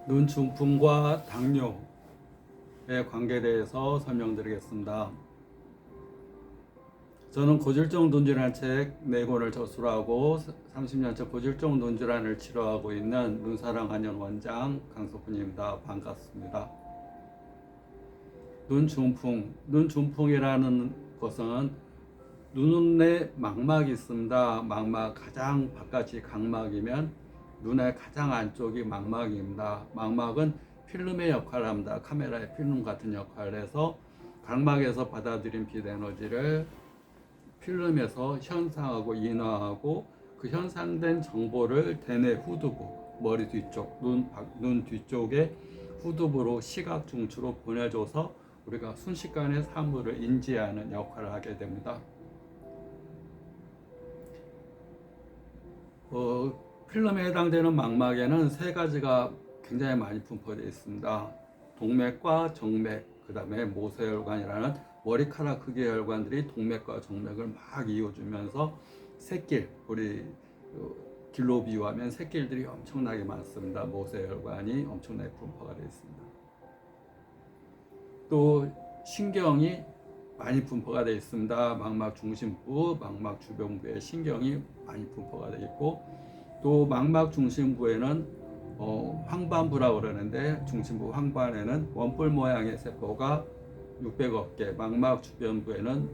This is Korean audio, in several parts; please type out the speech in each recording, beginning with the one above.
눈 중풍과 당뇨의 관계에 대해서 설명드리겠습니다. 저는 고질적 눈질환 책 4권을 저술하고 30년째 고질적 눈질환을 치료하고 있는 눈사랑한의원 원장 강석훈입니다. 반갑습니다. 눈중풍이라는 것은 눈에 망막이 있습니다. 망막 가장 바깥이 각막이면 눈의 가장 안쪽이 망막입니다. 망막은 필름의 역할을 합니다. 카메라의 필름 같은 역할을 해서 각막에서 받아들인 빛 에너지를 필름에서 현상하고 인화하고 그 현상된 정보를 대뇌 후두부, 머리 뒤쪽, 눈 뒤쪽에 후두부로 시각 중추로 보내줘서 우리가 순식간에 사물을 인지하는 역할을 하게 됩니다. 필름에 해당되는 망막에는 3가지가 굉장히 많이 분포되어 있습니다. 동맥과 정맥, 그 다음에 모세혈관이라는 머리카락 크기의 혈관들이 동맥과 정맥을 막 이어주면서 샛길, 우리 길로 비유하면 샛길들이 엄청나게 많습니다. 모세혈관이 엄청나게 분포가 되어 있습니다. 또 신경이 많이 분포가 되어 있습니다. 망막 중심부, 망막 주변부에 신경이 많이 분포가 되어 있고, 또 망막 중심부에는 황반부라고 그러는데, 중심부 황반에는 원뿔 모양의 세포가 600억 개, 망막 주변부에는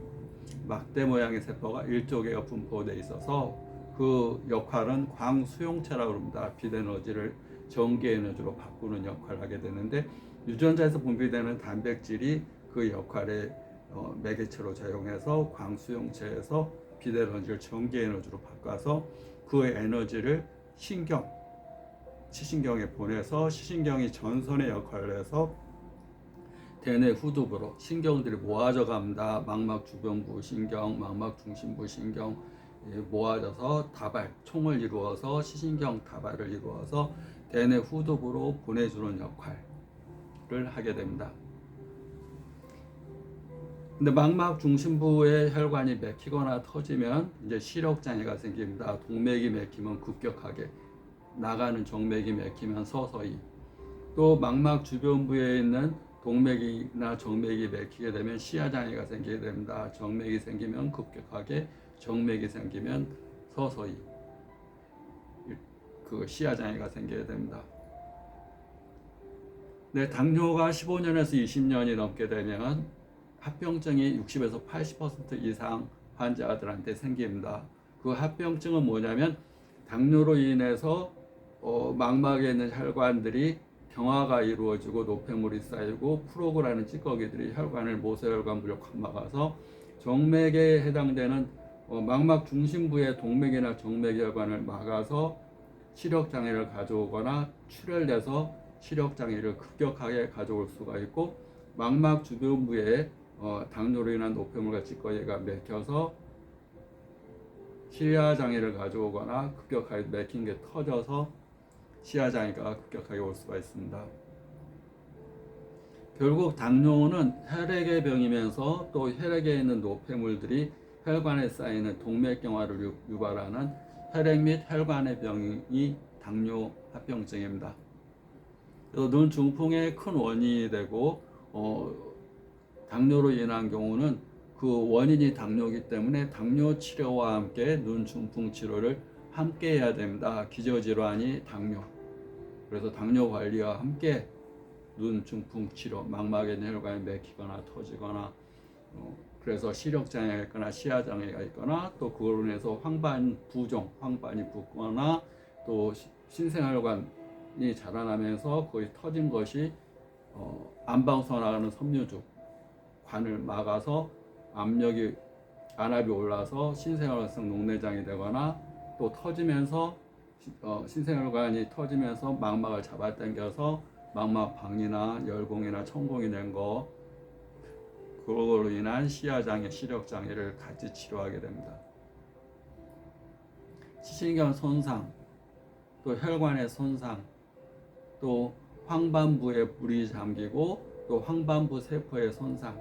막대 모양의 세포가 1조 개가 분포되어 있어서 그 역할은 광수용체라고 합니다. 빛 에너지를 전기 에너지로 바꾸는 역할을 하게 되는데, 유전자에서 분비되는 단백질이 그 역할에 매개체로 작용해서 광수용체에서 빛 에너지를 전기 에너지로 바꿔서 그 에너지를 시신경에 보내서 시신경이 전선의 역할을 해서 대뇌 후두부로 신경들이 모아져 갑니다. 망막 주변부 신경, 망막 중심부 신경 모아져서 다발, 총을 이루어서 시신경 다발을 이루어서 대뇌 후두부로 보내주는 역할을 하게 됩니다. 근데 망막 중심부의 혈관이 막히거나 터지면 이제 시력장애가 생깁니다. 동맥이 막히면 급격하게, 나가는 정맥이 막히면 서서히, 또 망막 주변부에 있는 동맥이나 정맥이 막히게 되면 시야장애가 생기게 됩니다. 정맥이 생기면 급격하게, 정맥이 생기면 서서히 그 시야장애가 생기게 됩니다. 네, 당뇨가 15년에서 20년이 넘게 되면 합병증이 60에서 80% 이상 환자들한테 생깁니다. 그 합병증은 뭐냐면 당뇨로 인해서 망막에 있는 혈관들이 경화가 이루어지고 노폐물이 쌓이고 프로그라는 찌꺼기들이 혈관을 모세혈관 무력확 막아서 정맥에 해당되는 망막 중심부의 동맥이나 정맥혈관을 막아서 시력장애를 가져오거나 출혈돼서 시력장애를 급격하게 가져올 수가 있고, 망막 주변부에 당뇨로 인한 노폐물과 찌꺼기가 막혀서 시야장애를 가져오거나 급격하게 막힌 게 터져서 시야장애가 급격하게 올 수가 있습니다. 결국 당뇨는 혈액의 병이면서 또 혈액에 있는 노폐물들이 혈관에 쌓이는 동맥경화를 유발하는 혈액 및 혈관의 병이 당뇨 합병증입니다. 눈 중풍의 큰 원인이 되고 당뇨로 인한 경우는 그 원인이 당뇨이기 때문에 당뇨 치료와 함께 눈 중풍 치료를 함께 해야 됩니다. 기저질환이 당뇨. 그래서 당뇨 관리와 함께 눈 중풍 치료, 망막에 있는 혈관이 막히거나 터지거나 그래서 시력장애가 있거나 시야장애가 있거나 또 그걸로 인해서 황반부종, 황반이 붓거나 또 신생혈관이 자라나면서 거의 터진 것이 안방서 나가는 섬유죽 관을 막아서 안압이 올라서 신생혈관성 녹내장이 되거나 또 터지면서 신생혈관이 터지면서 망막을 잡아당겨서 망막방이나 열공이나 천공이 된 거, 그걸로 인한 시야장애, 시력장애를 같이 치료하게 됩니다. 시신경 손상, 또 혈관의 손상, 또 황반부에 물이 잠기고 또 황반부 세포의 손상,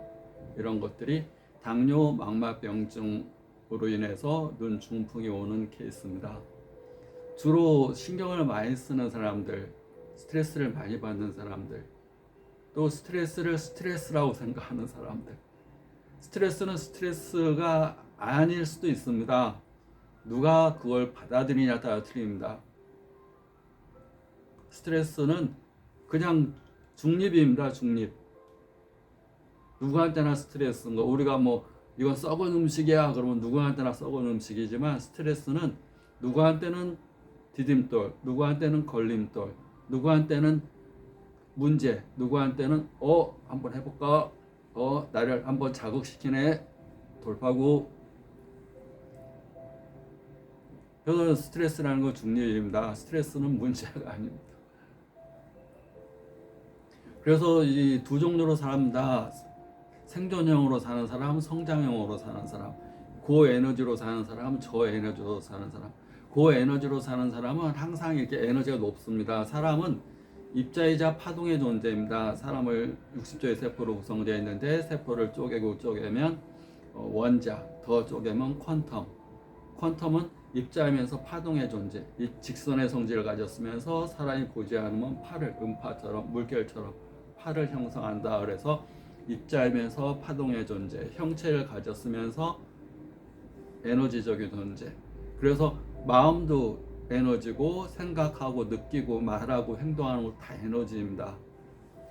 이런 것들이 당뇨 망막병증으로 인해서 눈 중풍이 오는 케이스입니다. 주로 신경을 많이 쓰는 사람들, 스트레스를 많이 받는 사람들, 또 스트레스를 스트레스라고 생각하는 사람들. 스트레스는 스트레스가 아닐 수도 있습니다. 누가 그걸 받아들이냐에 따라 틀립니다. 스트레스는 그냥 중립입니다. 중립. 누구한테나 스트레스인 거. 우리가 뭐 이건 썩은 음식이야 그러면 누구한테나 썩은 음식이지만, 스트레스는 누구한테는 디딤돌, 누구한테는 걸림돌, 누구한테는 문제, 누구한테는 한번 해볼까, 나를 한번 자극시키네, 돌파구. 그래서 스트레스라는 건 중립입니다. 스트레스는 문제가 아닙니다. 그래서 이 두 종류로 사람다, 생존형으로 사는 사람, 성장형으로 사는 사람, 고에너지로 사는 사람, 저에너지로 사는 사람. 고에너지로 사는 사람은 항상 이렇게 에너지가 높습니다. 사람은 입자이자 파동의 존재입니다. 사람을 60조의 세포로 구성되어 있는데, 세포를 쪼개면 원자, 더 쪼개면 퀀텀. 퀀텀은 입자이면서 파동의 존재. 이 직선의 성질을 가졌으면서 사람이 보지 않으면 팔을, 음파처럼, 물결처럼 팔을 형성한다. 그래서 입자이면서 파동의 존재, 형체를 가졌으면서 에너지적인 존재. 그래서 마음도 에너지고, 생각하고 느끼고 말하고 행동하는 거 다 에너지입니다.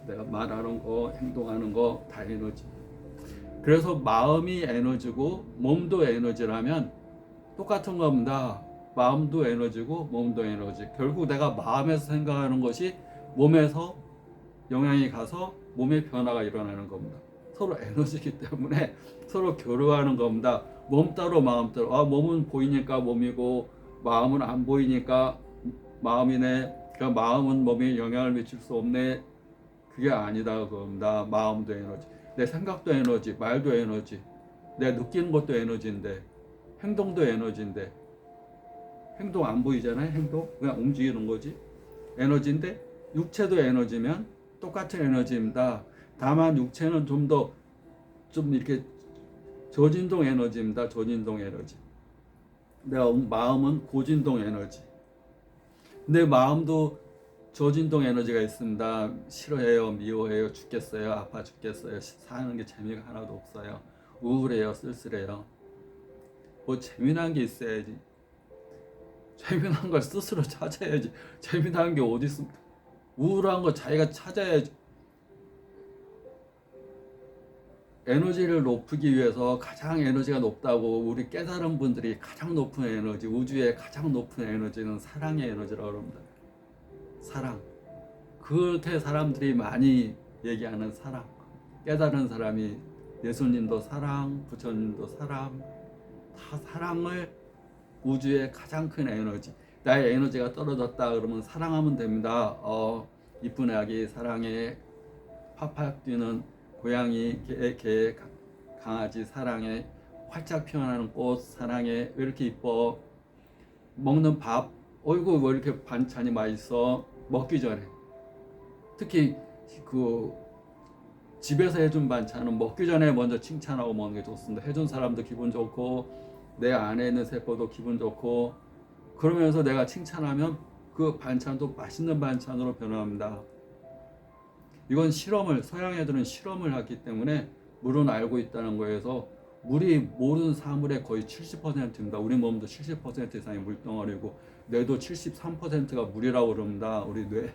내가 말하는 거, 행동하는 거 다 에너지. 그래서 마음이 에너지고 몸도 에너지라면 똑같은 겁니다. 마음도 에너지고 몸도 에너지. 결국 내가 마음에서 생각하는 것이 몸에서 영향이 가서 몸의 변화가 일어나는 겁니다. 서로 에너지이기 때문에 서로 교류하는 겁니다. 몸 따로 마음 따로. 몸은 보이니까 몸이고 마음은 안 보이니까 마음이네. 그러니까 마음은 몸에 영향을 미칠 수 없네. 그게 아니다 그겁니다. 마음도 에너지, 내 생각도 에너지, 말도 에너지, 내가 느끼는 것도 에너지인데, 행동도 에너지인데, 행동 안 보이잖아요. 행동 그냥 움직이는 거지. 에너지인데 육체도 에너지면 똑같은 에너지입니다. 다만 육체는 좀 이렇게 저진동 에너지입니다. 저진동 에너지. 내가 마음은 고진동 에너지. 내 마음도 저진동 에너지가 있습니다. 싫어해요, 미워해요, 죽겠어요, 아파 죽겠어요, 사는 게 재미가 하나도 없어요, 우울해요, 쓸쓸해요. 뭐 재미난 게 있어야지. 재미난 걸 스스로 찾아야지. 재미난 게 어디 있습니까? 우울한 거 자기가 찾아야지. 에너지를 높이기 위해서 가장 에너지가 높다고 우리 깨달은 분들이 가장 높은 에너지, 우주의 가장 높은 에너지는 사랑의 에너지라고 합니다. 사랑. 그렇게 사람들이 많이 얘기하는 사랑. 깨달은 사람이 예수님도 사랑, 부처님도 사랑, 다 사랑을, 우주의 가장 큰 에너지. 나의 에너지가 떨어졌다 그러면 사랑하면 됩니다. 이쁜 아기 사랑해, 팍팍 뛰는 고양이, 개, 강아지 사랑해, 활짝 피어나는 꽃 사랑해, 왜 이렇게 이뻐, 먹는 밥, 어이구 왜 이렇게 반찬이 맛있어, 먹기 전에. 특히 그 집에서 해준 반찬은 먹기 전에 먼저 칭찬하고 먹는 게 좋습니다. 해준 사람도 기분 좋고 내 안에 있는 세포도 기분 좋고, 그러면서 내가 칭찬하면 그 반찬도 맛있는 반찬으로 변화합니다. 이건 서양 애들은 실험을 하기 때문에 물은 알고 있다는 거에서, 물이 모든 사물의 거의 70%입니다. 우리 몸도 70% 이상이 물덩어리고 뇌도 73%가 물이라고 그럽니다. 우리 뇌.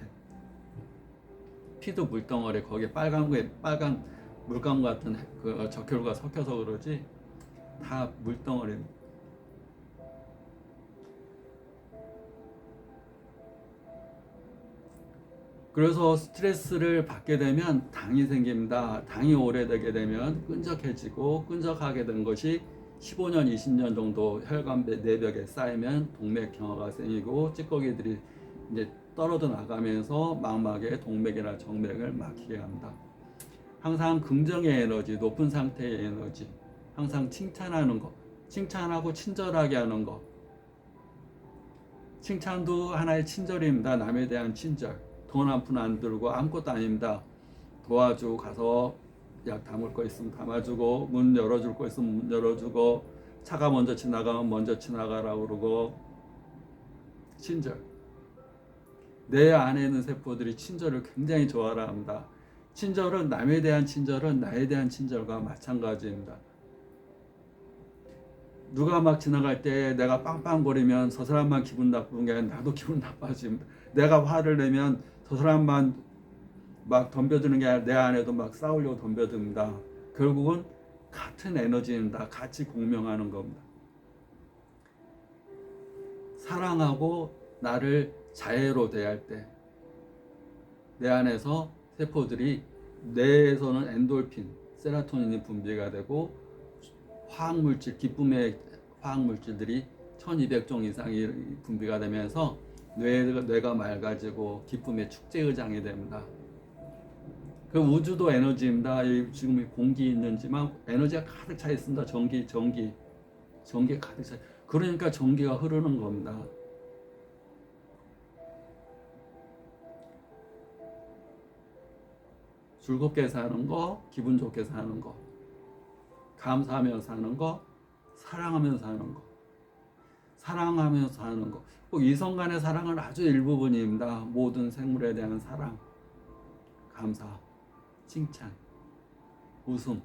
피도 물덩어리, 거기에 빨간 물감 같은 그 적혈구가 섞여서 그러지 다 물덩어리입니다. 그래서 스트레스를 받게 되면 당이 생깁니다. 당이 오래되게 되면 끈적하게 된 것이 15년, 20년 정도 혈관 내벽에 쌓이면 동맥경화가 생기고 찌꺼기들이 이제 떨어져 나가면서 망막에 동맥이나 정맥을 막히게 합니다. 항상 긍정의 에너지, 높은 상태의 에너지, 항상 칭찬하는 것, 칭찬하고 친절하게 하는 것. 칭찬도 하나의 친절입니다. 남에 대한 친절. 돈 한 푼 안 들고 아무것도 아닙니다. 도와주고, 가서 약 담을 거 있으면 담아주고, 문 열어줄 거 있으면 문 열어주고, 차가 먼저 지나가면 먼저 지나가라고 그러고, 친절. 내 안에 있는 세포들이 친절을 굉장히 좋아합니다. 친절은 남에 대한 친절은 나에 대한 친절과 마찬가지입니다. 누가 막 지나갈 때 내가 빵빵거리면 저 사람만 기분 나쁜 게 아니라 나도 기분 나빠집니다. 내가 화를 내면 저 사람만 막 덤벼드는 게 아니라 내 안에도 막 싸우려고 덤벼듭니다. 결국은 같은 에너지입니다. 같이 공명하는 겁니다. 사랑하고 나를 자애로 대할 때 내 안에서 세포들이, 뇌에서는 엔돌핀, 세로토닌이 분비가 되고 화학물질, 기쁨의 화학물질들이 1200종 이상이 분비가 되면서 뇌가 맑아지고 기쁨의 축제의장이 됩니다. 그 우주도 에너지입니다. 지금 공기 있는지만 에너지가 가득 차 있습니다. 전기 가득 차. 그러니까 전기가 흐르는 겁니다. 즐겁게 사는 거, 기분 좋게 사는 거, 감사하면서 사는 거, 사랑하면서 사는 거, 사랑하면서 사는 거. 꼭 이성 간의 사랑은 아주 일부분입니다. 모든 생물에 대한 사랑, 감사, 칭찬, 웃음.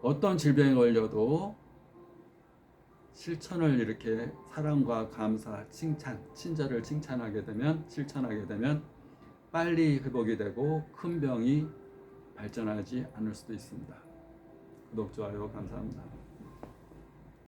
어떤 질병에 걸려도 실천을 이렇게 사랑과 감사, 칭찬, 친절을 실천하게 되면 빨리 회복이 되고 큰 병이 발전하지 않을 수도 있습니다. 구독, 좋아요 감사합니다.